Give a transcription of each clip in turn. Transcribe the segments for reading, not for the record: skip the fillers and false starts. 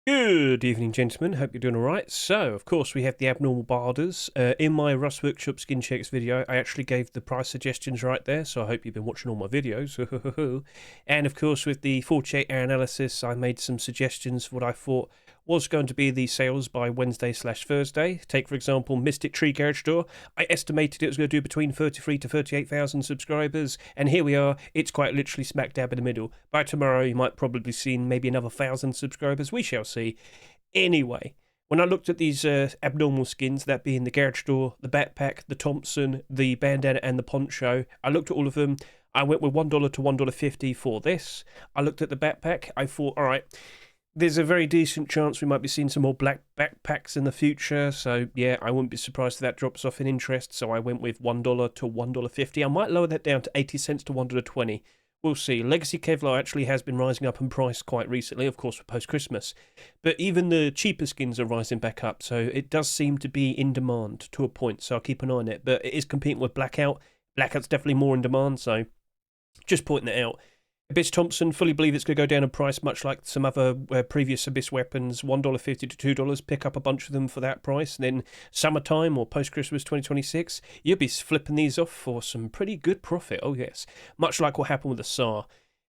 Good evening, gentlemen. Hope you're doing all right. So, of course, we have the abnormal barders. In my Rust Workshop skin checks video, I actually gave the price suggestions right there, so I hope you've been watching all my videos. And, of course, with the 48-hour analysis, I made some suggestions for what I thought was going to be the sales by Wednesday/Thursday. Take, for example, Mystic Tree Garage Door. I estimated it was going to do between 33 to 38,000 subscribers, and here we are. It's quite literally smack dab in the middle. By tomorrow, you might probably see maybe another 1,000 subscribers. We shall see. Anyway, when I looked at these abnormal skins, that being the Garage Door, the Backpack, the Thompson, the Bandana, and the Poncho, I looked at all of them. I went with $1 to $1.50 for this. I looked at the Backpack. I thought, all right, there's a very decent chance we might be seeing some more black backpacks in the future. So, yeah, I wouldn't be surprised if that drops off in interest. So I went with $1 to $1.50. I might lower that down to 80 cents to $1.20. We'll see. Legacy Kevlar actually has been rising up in price quite recently, of course, for post-Christmas. But even the cheaper skins are rising back up. So it does seem to be in demand to a point. So I'll keep an eye on it. But it is competing with Blackout. Blackout's definitely more in demand. So just pointing it out. Abyss Thompson, fully believe it's going to go down in price, much like some other previous Abyss weapons, $1.50 to $2. Pick up a bunch of them for that price. And then summertime or post-Christmas 2026, you'll be flipping these off for some pretty good profit. Oh, yes. Much like what happened with the SAR.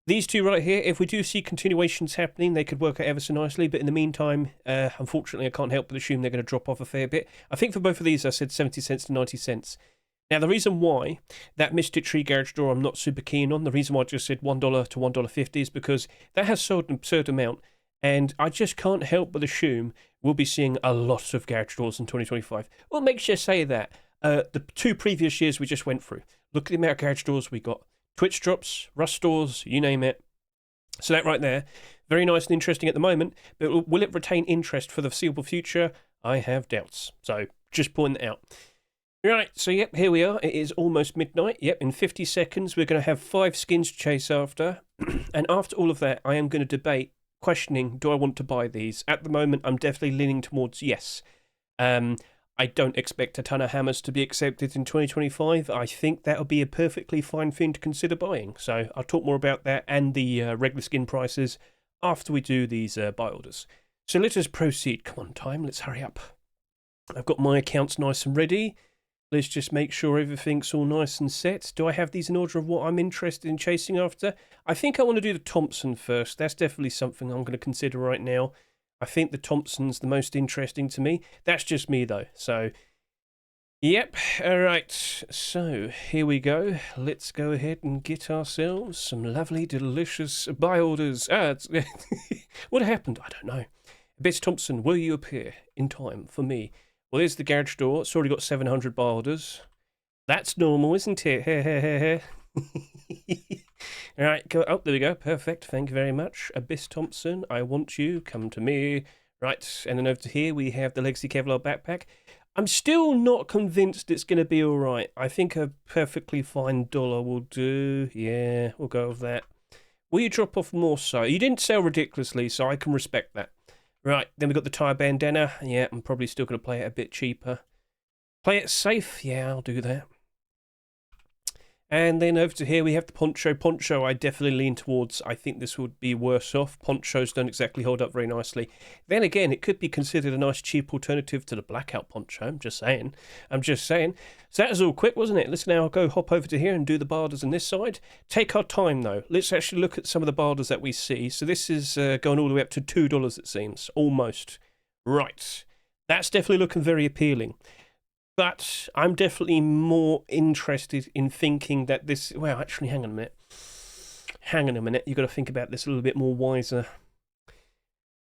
These two right here, if we do see continuations happening, they could work out ever so nicely. But in the meantime, unfortunately, I can't help but assume they're going to drop off a fair bit. I think for both of these, I said 70 cents to 90 cents. Now, the reason why that Mystic Tree Garage Door I'm not super keen on, the reason why I just said $1 to $1.50 is because that has sold an absurd amount, and I just can't help but assume we'll be seeing a lot of garage doors in 2025. What makes you say that? The 2 previous years we just went through. Look at the amount of garage doors we got. Twitch drops, Rust doors, you name it. So that right there, very nice and interesting at the moment, but will it retain interest for the foreseeable future? I have doubts. So just pointing it out. Right, so yep, here we are. It is almost midnight. Yep, in 50 seconds, we're going to have 5 skins to chase after. And after all of that, I am going to debate, questioning, do I want to buy these? At the moment, I'm definitely leaning towards yes. I don't expect a ton of hammers to be accepted in 2025. I think that'll be a perfectly fine thing to consider buying. So I'll talk more about that and the regular skin prices after we do these buy orders. So let us proceed. Come on, time. Let's hurry up. I've got my accounts nice and ready. Let's just make sure everything's all nice and set. Do I have these in order of what I'm interested in chasing after? I think I want to do the Thompson first. That's definitely something I'm going to consider right now. I think the Thompson's the most interesting to me. That's just me, though. So, yep. All right. So, here we go. Let's go ahead and get ourselves some lovely, delicious buy orders. What happened? I don't know. Abyss Thompson, will you appear in time for me? Well, there's the garage door. It's already got 700 buy orders. That's normal, isn't it? All right, go. Oh, there we go. Perfect. Thank you very much. Abyss Thompson, I want you. Come to me. Right, and then over to here, we have the Legacy Kevlar backpack. I'm still not convinced it's going to be all right. I think a perfectly fine dollar will do. Yeah, we'll go with that. Will you drop off more so? You didn't sell ridiculously, so I can respect that. Right, then we've got the tire bandana. Yeah, I'm probably still going to play it a bit cheaper. Play it safe? Yeah, I'll do that. And then over to here, we have the poncho. Poncho, I definitely lean towards. I think this would be worse off. Ponchos don't exactly hold up very nicely. Then again, it could be considered a nice cheap alternative to the blackout poncho. I'm just saying. So that was all quick, wasn't it? Let's now go hop over to here and do the barders on this side. Take our time, though. Let's actually look at some of the barders that we see. So this is going all the way up to $2, it seems. Almost. Right. That's definitely looking very appealing. But I'm definitely more interested in thinking that this... Well, actually, hang on a minute. You've got to think about this a little bit more wiser.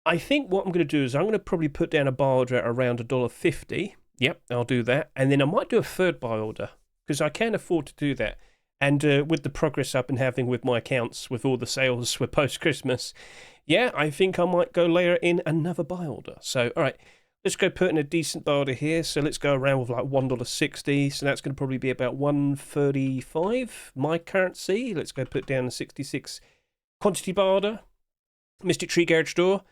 I think what I'm going to do is I'm going to probably put down a buy order at around $1.50. Yep, I'll do that. And then I might do a third buy order, because I can afford to do that. And with the progress I've been having with my accounts, with all the sales for post-Christmas, yeah, I think I might go layer in another buy order. So, all right. Let's go put in a decent buy order here. So let's go around with like $1.60. So that's going to probably be about $1.35 my currency. Let's go put down a 66 quantity buy order. Mystic Tree Garage Door.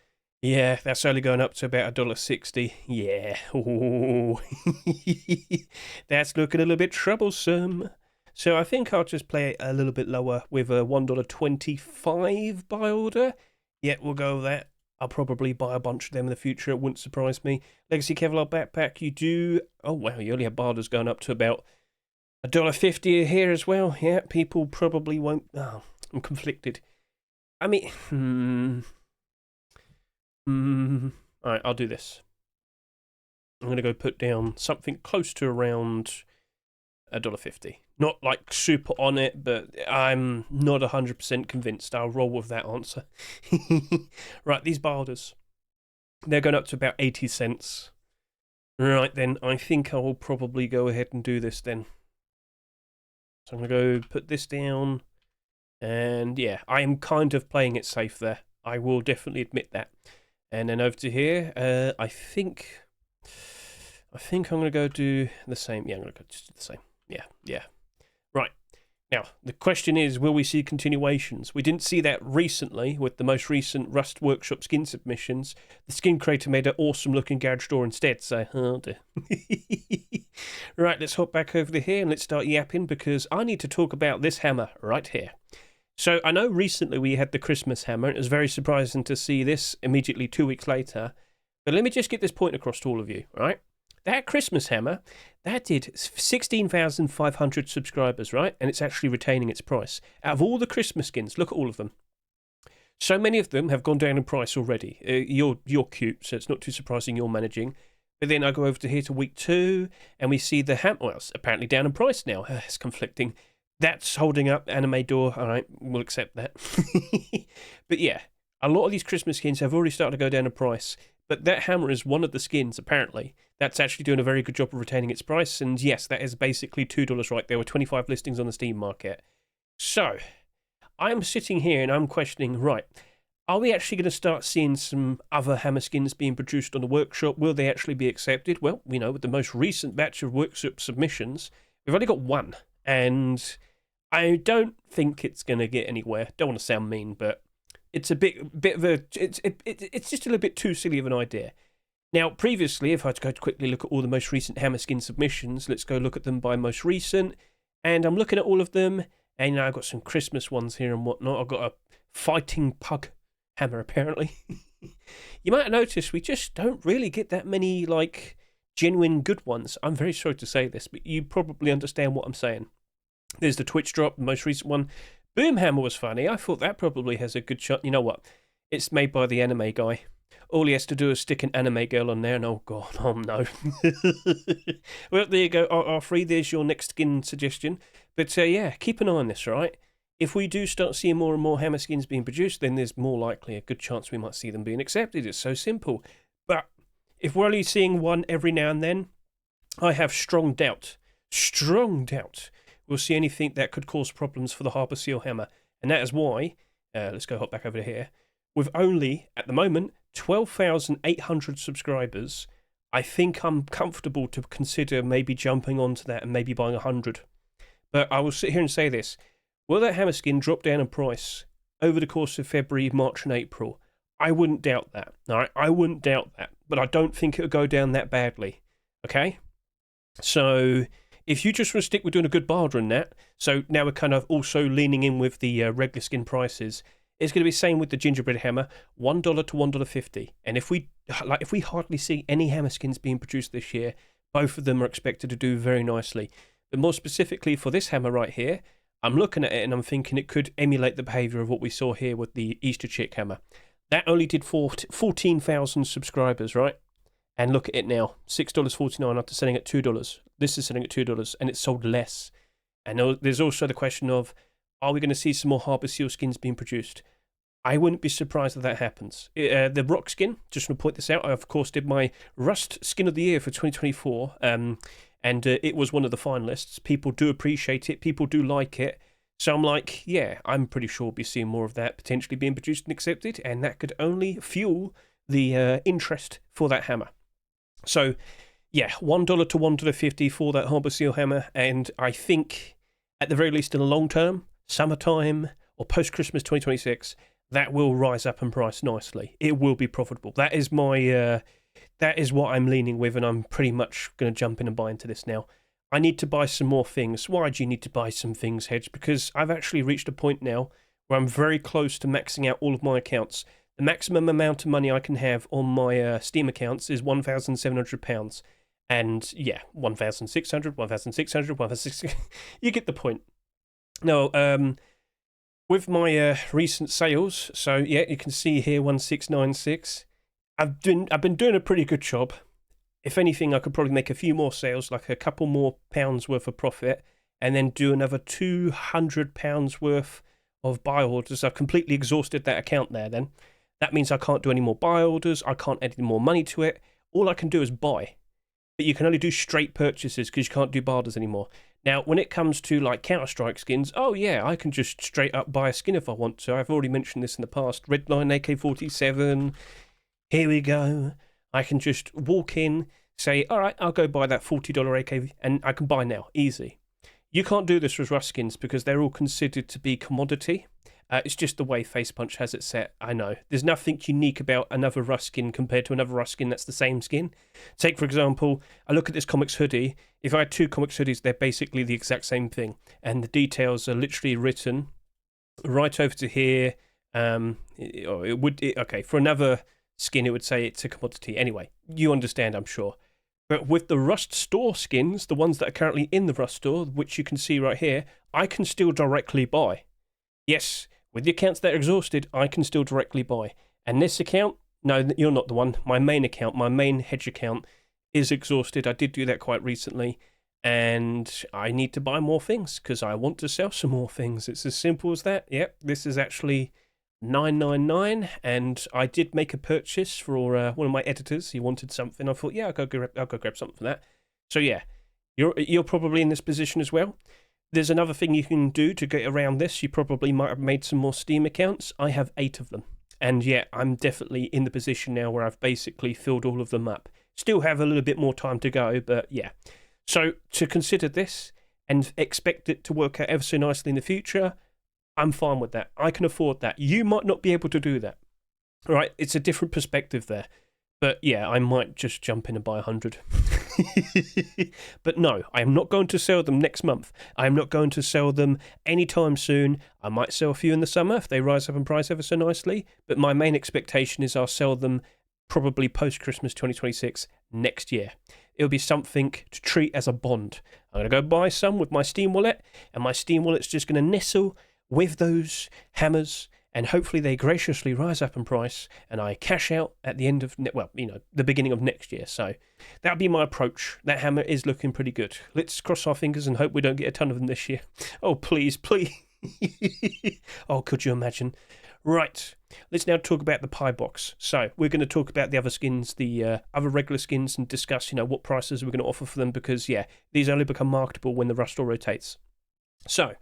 Yeah, that's only going up to about $1.60. Yeah. Ooh. That's looking a little bit troublesome. So I think I'll just play it a little bit lower with a $1.25 buy order. Yeah, we'll go with that. I'll probably buy a bunch of them in the future. It wouldn't surprise me. Legacy Kevlar backpack, you do. Oh wow, you only have barders going up to about $1.50 here as well. Yeah, people probably won't. Oh, I'm conflicted. I mean, all right, I'll do this. I'm going to go put down something close to around $1.50. Not like super on it, but I'm not 100% convinced. I'll roll with that answer. Right, these barders, they're going up to about 80 cents. Right then, I think I will probably go ahead and do this then. So I'm going to go put this down. And yeah, I am kind of playing it safe there. I will definitely admit that. And then over to here, I think I'm going to go do the same. Yeah, I'm going to go just do the same. Yeah. Right. Now, the question is, will we see continuations? We didn't see that recently with the most recent Rust Workshop skin submissions. The skin creator made an awesome looking garage door instead, so oh dear. Right, let's hop back over to here and let's start yapping because I need to talk about this hammer right here. So I know recently we had the Christmas hammer, and it was very surprising to see this immediately 2 weeks later. But let me just get this point across to all of you, right? That Christmas hammer, that did 16,500 subscribers, right? And it's actually retaining its price. Out of all the Christmas skins, look at all of them. So many of them have gone down in price already. You're cute, so it's not too surprising you're managing. But then I go over to here to week 2, and we see the hammer, well, it's apparently down in price now. It's conflicting. That's holding up anime door. All right, we'll accept that. But yeah, a lot of these Christmas skins have already started to go down in price. But that hammer is one of the skins, apparently, that's actually doing a very good job of retaining its price. And yes, that is basically $2 right there with 25 listings on the Steam market. So, I'm sitting here and I'm questioning, right, are we actually going to start seeing some other hammer skins being produced on the workshop? Will they actually be accepted? Well, you know, with the most recent batch of workshop submissions, we've only got one. And I don't think it's going to get anywhere. Don't want to sound mean, but it's a bit of a, it's just a little bit too silly of an idea. Now, previously, if I had to go to quickly look at all the most recent hammer skin submissions, let's go look at them by most recent. And I'm looking at all of them, and I've got some Christmas ones here and whatnot. I've got a fighting pug hammer, apparently. You might have noticed we just don't really get that many, like, genuine good ones. I'm very sorry to say this, but you probably understand what I'm saying. There's the Twitch drop, the most recent one. Boomhammer was funny. I thought that probably has a good shot. You know what? It's made by the anime guy. All he has to do is stick an anime girl on there, and oh god, oh no. Well, there you go, R3, there's your next skin suggestion. But yeah, keep an eye on this, right? If we do start seeing more and more hammer skins being produced, then there's more likely a good chance we might see them being accepted. It's so simple. But if we're only seeing one every now and then, I have strong doubt we'll see anything that could cause problems for the Harbour Seal hammer. And that is why, let's go hop back over to here, with only, at the moment, 12,800 subscribers, I think I'm comfortable to consider maybe jumping onto that and maybe buying 100. But I will sit here and say this. Will that hammer skin drop down in price over the course of February, March and April? I wouldn't doubt that. All right? I wouldn't doubt that. But I don't think it'll go down that badly. Okay? So if you just want to stick with doing a good barter in that, so now we're kind of also leaning in with the regular skin prices, it's going to be the same with the gingerbread hammer, $1 to $1.50. And if we hardly see any hammer skins being produced this year, both of them are expected to do very nicely. But more specifically for this hammer right here, I'm looking at it and I'm thinking it could emulate the behaviour of what we saw here with the Easter chick hammer. That only did 14,000 subscribers, right? And look at it now, $6.49 after selling at $2. This is selling at $2 and it's sold less. And there's also the question of, are we going to see some more Harbour Seal skins being produced? I wouldn't be surprised if that happens. The rock skin, just want to point this out, I of course did my Rust Skin of the Year for 2024, and it was one of the finalists. People do appreciate it, people do like it. So I'm like, yeah, I'm pretty sure we'll be seeing more of that potentially being produced and accepted, and that could only fuel the interest for that hammer. So, yeah, $1 to $1.50 for that Harbour Seal hammer, and I think, at the very least in the long term, summertime or post-Christmas 2026, that will rise up in price nicely. It will be profitable. That is my, that is what I'm leaning with, and I'm pretty much going to jump in and buy into this now. I need to buy some more things. Why do you need to buy some things, Hedge? Because I've actually reached a point now where I'm very close to maxing out all of my accounts. The maximum amount of money I can have on my Steam accounts is £1,700. And yeah, 1,600, 1,600, 1,600. You get the point. Now, with my recent sales, so yeah, you can see here 1696. I've been doing a pretty good job. If anything, I could probably make a few more sales, like a couple more pounds worth of profit, and then do another £200 worth of buy orders. I've completely exhausted that account there then. That means I can't do any more buy orders, I can't add any more money to it. All I can do is buy. But you can only do straight purchases because you can't do barters anymore. Now, when it comes to like Counter-Strike skins, oh yeah, I can just straight up buy a skin if I want to. I've already mentioned this in the past. Redline AK-47, here we go. I can just walk in, say, all right, I'll go buy that $40 AK, and I can buy now, easy. You can't do this with Rust skins because they're all considered to be commodity. It's just the way Facepunch has it set, I know. There's nothing unique about another Rust skin compared to another Rust skin that's the same skin. Take, for example, I look at this Comics hoodie. If I had two Comics hoodies, they're basically the exact same thing. And the details are literally written right over to here. Okay, for another skin, it would say it's a commodity. Anyway, you understand, I'm sure. But with the Rust store skins, the ones that are currently in the Rust store, which you can see right here, I can still directly buy. Yes, with the accounts that are exhausted, I can still directly buy. And this account, no, you're not the one. My main account, my main Hedge account is exhausted. I did do that quite recently. And I need to buy more things because I want to sell some more things. It's as simple as that. Yep, this is actually $9.99, and I did make a purchase for one of my editors. He wanted something. I thought, yeah, I'll go grab something for that. So yeah, you're probably in this position as well. There's another thing you can do to get around this. You probably might have made some more Steam accounts. I have 8 of them, and yeah, I'm definitely in the position now where I've basically filled all of them up. Still have a little bit more time to go, but yeah. So to consider this and expect it to work out ever so nicely in the future, I'm fine with that. I can afford that. You might not be able to do that. All right, it's a different perspective there. But yeah, I might just jump in and buy 100. But no, I am not going to sell them next month. I am not going to sell them anytime soon. I might sell a few in the summer if they rise up in price ever so nicely. But my main expectation is I'll sell them probably post-Christmas 2026 next year. It'll be something to treat as a bond. I'm going to go buy some with my Steam wallet, and my Steam wallet's just going to nestle with those hammers, and hopefully they graciously rise up in price, and I cash out at the end of, the beginning of next year. So that'll be my approach. That hammer is looking pretty good. Let's cross our fingers and hope we don't get a ton of them this year. Oh, please, please. Oh, could you imagine? Right, let's now talk about the pie box. So we're going to talk about the other skins, the other regular skins, and discuss, what prices we're going to offer for them, because, yeah, these only become marketable when the Rust store rotates. So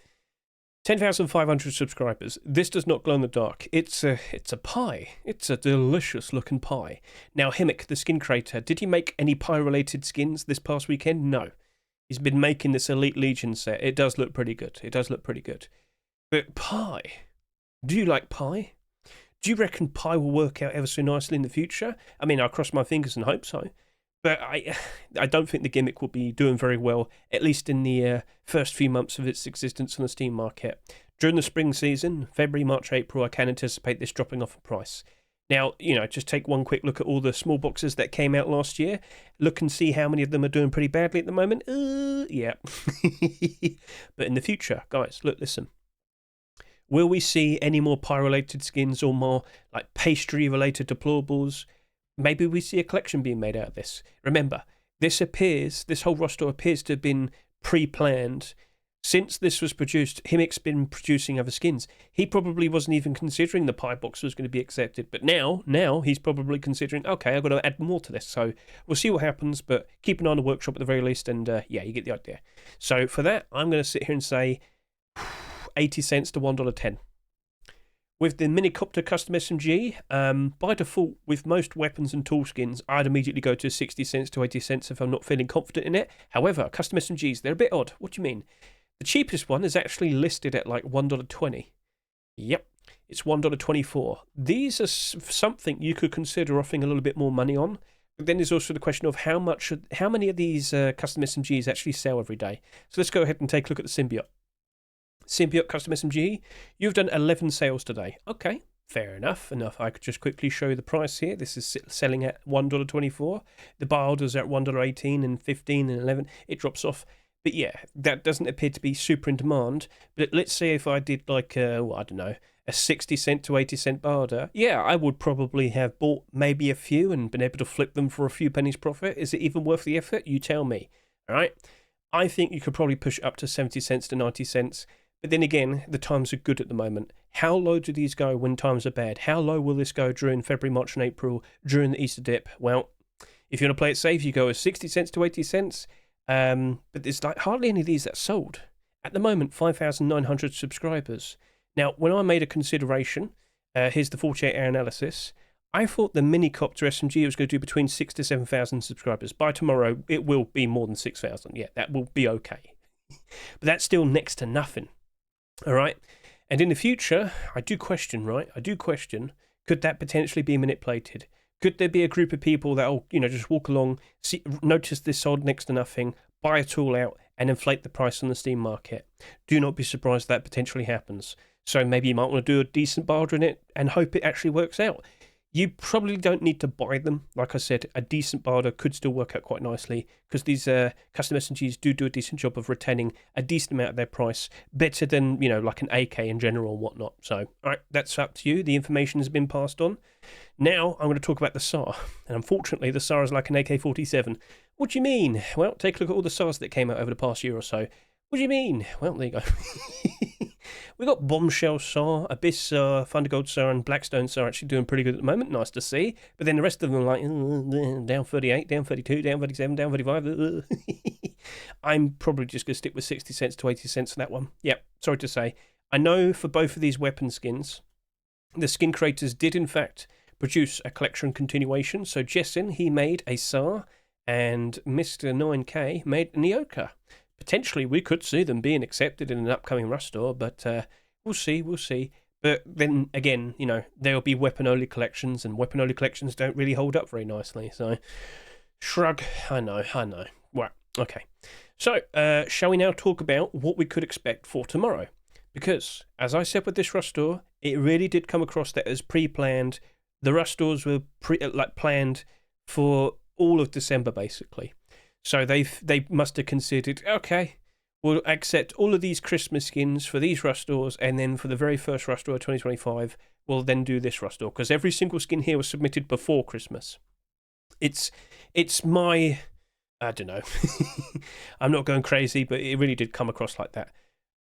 10,500 subscribers. This does not glow in the dark. It's a pie. It's a delicious looking pie. Now, Himmick, the skin creator, did he make any pie-related skins this past weekend? No. He's been making this Elite Legion set. It does look pretty good. But pie. Do you like pie? Do you reckon pie will work out ever so nicely in the future? I mean, I'll cross my fingers and hope so. But I don't think the gimmick will be doing very well, at least in the first few months of its existence on the Steam market. During the spring season, February, March, April, I can anticipate this dropping off in price. Now, just take one quick look at all the small boxes that came out last year. Look and see how many of them are doing pretty badly at the moment. Yeah. But in the future, guys, look, listen. Will we see any more pie-related skins or more like pastry-related deplorables? Maybe we see a collection being made out of this. Remember, this whole roster appears to have been pre-planned. Since this was produced, Himmick's been producing other skins. He probably wasn't even considering the pie box was going to be accepted. But now he's probably considering, okay, I've got to add more to this. So we'll see what happens, but keep an eye on the workshop at the very least. And yeah, you get the idea. So for that, I'm going to sit here and say 80 cents to $1.10. With the Minicopter Custom SMG, by default, with most weapons and tool skins, I'd immediately go to 60 cents to 80 cents if I'm not feeling confident in it. However, custom SMGs, they're a bit odd. What do you mean? The cheapest one is actually listed at like $1.20. Yep, it's $1.24. These are something you could consider offering a little bit more money on. But then there's also the question of how many of these custom SMGs actually sell every day. So let's go ahead and take a look at the Symbiote. Symbiote Custom SMG, you've done 11 sales today. Okay, Fair enough. I could just quickly show you the price here. This is selling at $1.24. The buy orders are at $1.18 and 15 and 11. It drops off. But yeah, that doesn't appear to be super in demand. But let's say if I did like, I don't know, a 60 cent to 80 cent buy order, yeah, I would probably have bought maybe a few and been able to flip them for a few pennies profit. Is it even worth the effort? You tell me. All right. I think you could probably push it up to 70 cents to 90 cents. But then again, the times are good at the moment. How low do these go when times are bad? How low will this go during February, March, and April, during the Easter dip? Well, if you want to play it safe, you go with 60 cents to 80 cents. But there's like hardly any of these that sold. At the moment, 5,900 subscribers. Now, when I made a consideration, here's the 48-hour analysis. I thought the Minicopter SMG was going to do between 6,000 to 7,000 subscribers. By tomorrow, it will be more than 6,000. Yeah, that will be okay. But that's still next to nothing. All right. And in the future, I do question, could that potentially be manipulated? Could there be a group of people that will, just walk along, notice this sold next to nothing, buy a tool out, and inflate the price on the Steam market? Do not be surprised that potentially happens. So maybe you might want to do a decent barter in it and hope it actually works out. You probably don't need to buy them. Like I said, a decent barter could still work out quite nicely because these custom SMGs do a decent job of retaining a decent amount of their price, better than, like an AK in general and whatnot. So, all right, that's up to you. The information has been passed on. Now, I'm going to talk about the SAR. And unfortunately, the SAR is like an AK-47. What do you mean? Well, take a look at all the SARs that came out over the past year or so. What do you mean? Well, there you go. We got Bombshell SAR, Abyss SAR, Thundergold SAR, and Blackstone SAR actually doing pretty good at the moment. Nice to see. But then the rest of them are like down 38, down 32, down 37, down 35. I'm probably just going to stick with 60 cents to 80 cents for that one. Yep, sorry to say. I know for both of these weapon skins, the skin creators did in fact produce a collection continuation. So Jessin, he made a SAR, and Mr. 9K made an Neoka. Potentially, we could see them being accepted in an upcoming Rust store, but we'll see. But then again, there'll be weapon-only collections, and weapon-only collections don't really hold up very nicely. So, shrug. I know. Right, okay. So, shall we now talk about what we could expect for tomorrow? Because, as I said with this Rust store, it really did come across that as pre-planned. The Rust stores were planned for all of December, basically. So they must have considered, okay, we'll accept all of these Christmas skins for these Rust stores, and then for the very first Rust store 2025, we'll then do this Rust store, because every single skin here was submitted before Christmas. It's my, I don't know, I'm not going crazy, but it really did come across like that.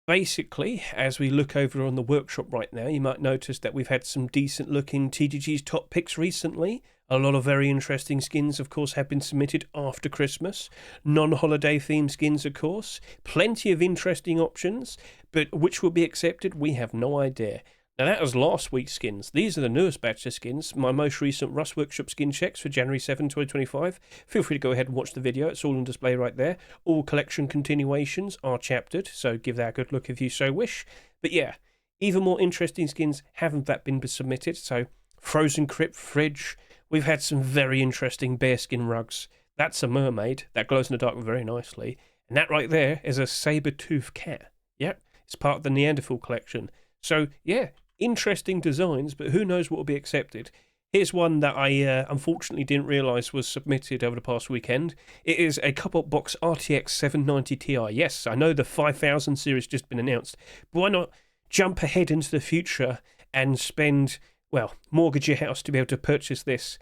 Basically, as we look over on the workshop right now, you might notice that we've had some decent looking TGG's top picks recently. A lot of very interesting skins, of course, have been submitted after Christmas. Non-holiday themed skins, of course. Plenty of interesting options, but which will be accepted, we have no idea. Now, that was last week's skins. These are the newest batch of skins. My most recent Rust Workshop skin checks for January 7, 2025. Feel free to go ahead and watch the video. It's all on display right there. All collection continuations are chaptered, so give that a good look if you so wish. But yeah, even more interesting skins haven't that been submitted. So, Frozen Crypt Fridge. We've had some very interesting bearskin rugs. That's a mermaid. That glows in the dark very nicely. And that right there is a saber-toothed cat. Yep, it's part of the Neanderthal collection. So, yeah, interesting designs, but who knows what will be accepted. Here's one that I unfortunately didn't realise was submitted over the past weekend. It is a Cupboard Box RTX 790 Ti. Yes, I know the 5000 series just been announced, but why not jump ahead into the future and spend, well, mortgage your house to be able to purchase this.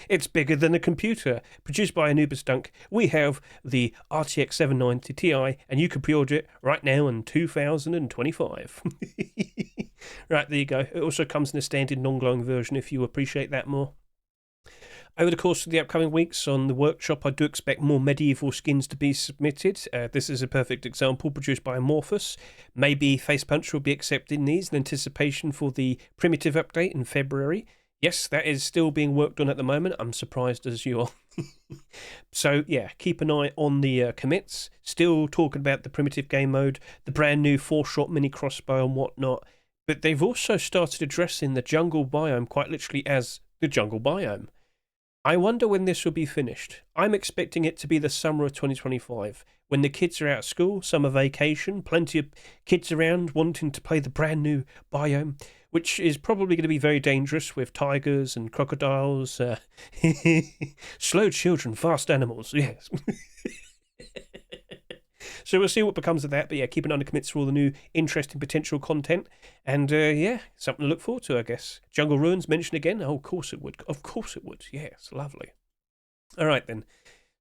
It's bigger than a computer. Produced by Anubis Dunk, we have the RTX 790 Ti, and you can pre-order it right now in 2025. Right, there you go. It also comes in a standard non-glowing version if you appreciate that more. Over the course of the upcoming weeks on the workshop, I do expect more medieval skins to be submitted. This is a perfect example produced by Amorphous. Maybe Face Punch will be accepting these in anticipation for the primitive update in February. Yes, that is still being worked on at the moment. I'm surprised as you are. So, yeah, keep an eye on the commits. Still talking about the primitive game mode, the brand new 4-shot mini crossbow and whatnot. But they've also started addressing the jungle biome quite literally as the jungle biome. I wonder when this will be finished. I'm expecting it to be the summer of 2025, when the kids are out of school, summer vacation, plenty of kids around wanting to play the brand new biome, which is probably going to be very dangerous with tigers and crocodiles. Slow children, fast animals, yes. So we'll see what becomes of that. But yeah, keep an eye on the commits for all the new interesting potential content. And yeah, something to look forward to, I guess. Jungle Ruins mentioned again. Oh, of course it would. Of course it would. Yes, lovely. All right, then.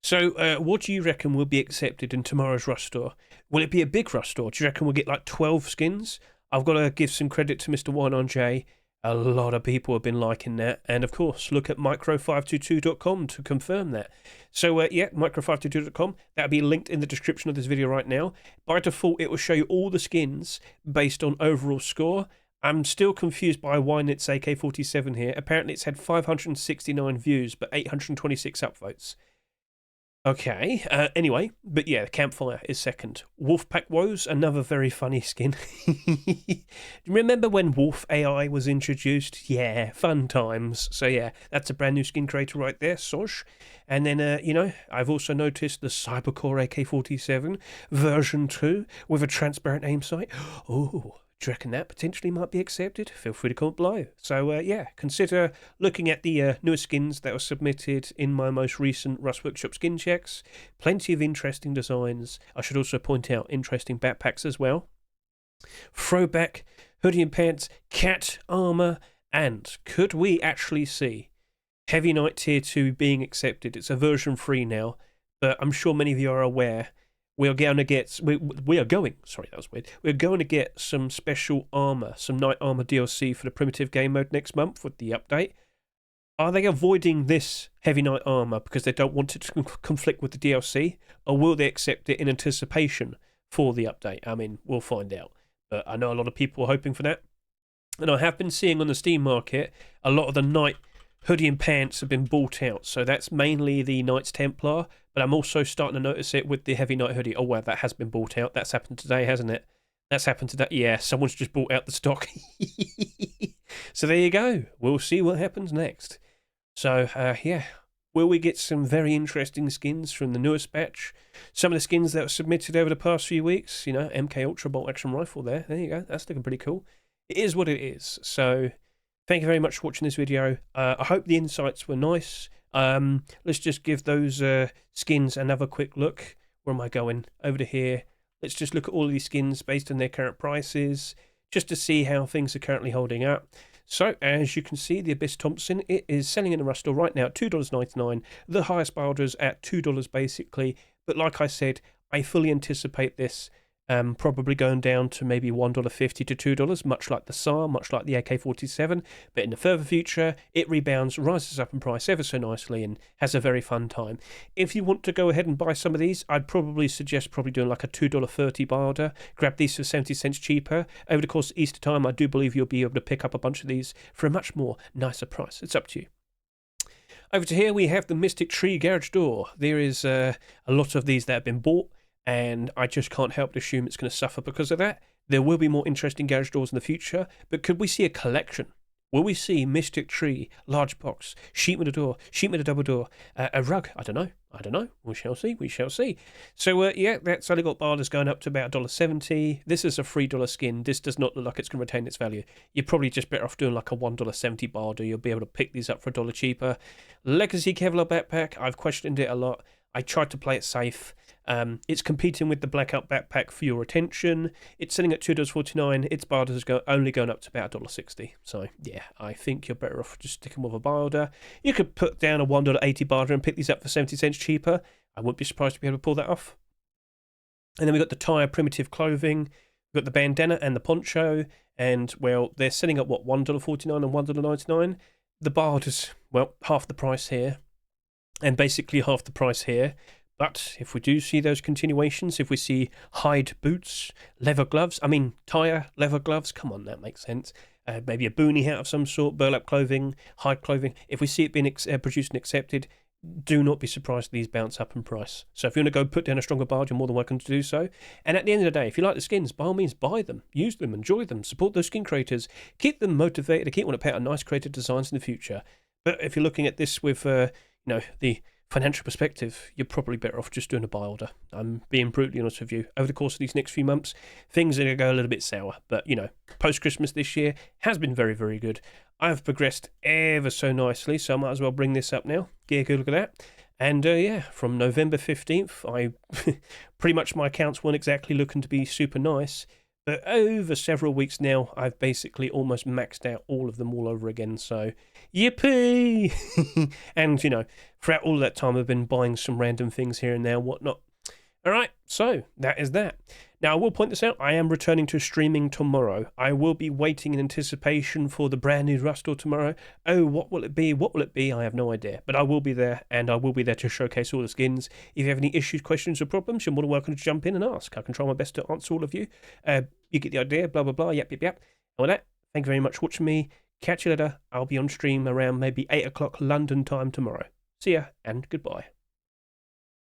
So what do you reckon will be accepted in tomorrow's Rust store? Will it be a big Rust store? Do you reckon we'll get like 12 skins? I've got to give some credit to Mr. One on J. A lot of people have been liking that. And of course, look at micro522.com to confirm that. So yeah, micro522.com. That'll be linked in the description of this video right now. By default, it will show you all the skins based on overall score. I'm still confused by why it's AK-47 here. Apparently, it's had 569 views, but 826 upvotes. Okay, anyway, but yeah, Campfire is second. Wolfpack Woes, another very funny skin. Remember when Wolf AI was introduced? Yeah, fun times. So yeah, that's a brand new skin creator right there, Soj. And then, you know, I've also noticed the Cybercore AK-47 version 2 with a transparent aim sight. Oh, do you reckon that potentially might be accepted? Feel free to comment below. So, yeah, consider looking at the newest skins that were submitted in my most recent Rust Workshop skin checks. Plenty of interesting designs. I should also point out interesting backpacks as well. Throwback, hoodie and pants, cat armor, and could we actually see Heavy Knight Tier 2 being accepted? It's a version 3 now, but I'm sure many of you are aware. We're going to get some special armor, some Knight Armor DLC for the primitive game mode next month with the update. Are they avoiding this Heavy Knight Armor because they don't want it to conflict with the DLC, or will they accept it in anticipation for the update? I mean, we'll find out. But I know a lot of people are hoping for that. And I have been seeing on the Steam market a lot of the Knight hoodie and pants have been bought out, so that's mainly the Knights Templar, but I'm also starting to notice it with the Heavy Knight hoodie. Oh wow, that has been bought out. That's happened today, hasn't it? That's happened today. Yeah, someone's just bought out the stock. So there you go. We'll see what happens next. So yeah, will we get some very interesting skins from the newest batch? Some of the skins that were submitted over the past few weeks, you know, MK Ultra Bolt Action Rifle there you go, that's looking pretty cool. It is what it is. So thank you very much for watching this video. I hope the insights were nice. Let's just give those skins another quick look. Where am I going? Over to here. Let's just look at all of these skins based on their current prices, just to see how things are currently holding up. So, as you can see, the Abyss Thompson, it is selling in the Rust store right now at $2.99. The highest buy orders at $2 basically. But like I said, I fully anticipate this probably going down to maybe $1.50 to $2, much like the SAR, much like the AK-47. But in the further future, it rebounds, rises up in price ever so nicely, and has a very fun time. If you want to go ahead and buy some of these, I'd probably suggest doing like a $2.30 buy order. Grab these for 70 cents cheaper. Over the course of Easter time, I do believe you'll be able to pick up a bunch of these for a much more nicer price. It's up to you. Over to here, we have the Mystic Tree Garage Door. There is a lot of these that have been bought, and I just can't help but assume it's going to suffer because of that. There will be more interesting garage doors in the future, but could we see a collection? Will we see Mystic Tree, large box, sheet metal door, sheet metal double door, a rug? I don't know. We shall see. So, yeah, that's only got barders going up to about $1.70. This is a $3 skin. This does not look like it's going to retain its value. You're probably just better off doing like a $1.70 barder. You'll be able to pick these up for $1 cheaper. Legacy Kevlar backpack. I've questioned it a lot. I tried to play it safe. It's competing with the Blackout backpack for your attention. It's selling at $2.49. Its barders only going up to about $1.60. So yeah, I think you're better off just sticking with a barder. You could put down a $1.80 barder and pick these up for 70 cents cheaper. I wouldn't be surprised to be able to pull that off. And then we've got the Tire Primitive Clothing. We've got the bandana and the poncho. And well, they're selling at what, $1.49 and $1.99. The barders, well, half the price here, and basically half the price here. But if we do see those continuations, if we see hide boots, leather gloves, Tire leather gloves, come on, that makes sense. Maybe a boonie hat of some sort, burlap clothing, hide clothing. If we see it being produced and accepted, do not be surprised if these bounce up in price. So if you want to go put down a stronger barge, you're more than welcome to do so. And at the end of the day, if you like the skins, by all means, buy them, use them, enjoy them, support those skin creators, keep them motivated, keep wanting to put out nice creative designs in the future. But if you're looking at this with, the financial perspective, you're probably better off just doing a buy order. I'm being brutally honest with you. Over the course of these next few months, things are going to go a little bit sour. But, post-Christmas this year has been very, very good. I've progressed ever so nicely, so I might as well bring this up now. Get a good look at that. And from November 15th, I pretty much my accounts weren't exactly looking to be super nice. But over several weeks now, I've basically almost maxed out all of them all over again. So, yippee! And, throughout all that time, I've been buying some random things here and there, whatnot. All right, so that is that. Now, I will point this out. I am returning to streaming tomorrow. I will be waiting in anticipation for the brand new Rust tomorrow. Oh, what will it be? What will it be? I have no idea. But I will be there, and I will be there to showcase all the skins. If you have any issues, questions, or problems, you're more than welcome to jump in and ask. I can try my best to answer all of you. You get the idea, blah, blah, blah, yap. And with that, thank you very much for watching me. Catch you later. I'll be on stream around maybe 8 o'clock London time tomorrow. See ya, and goodbye.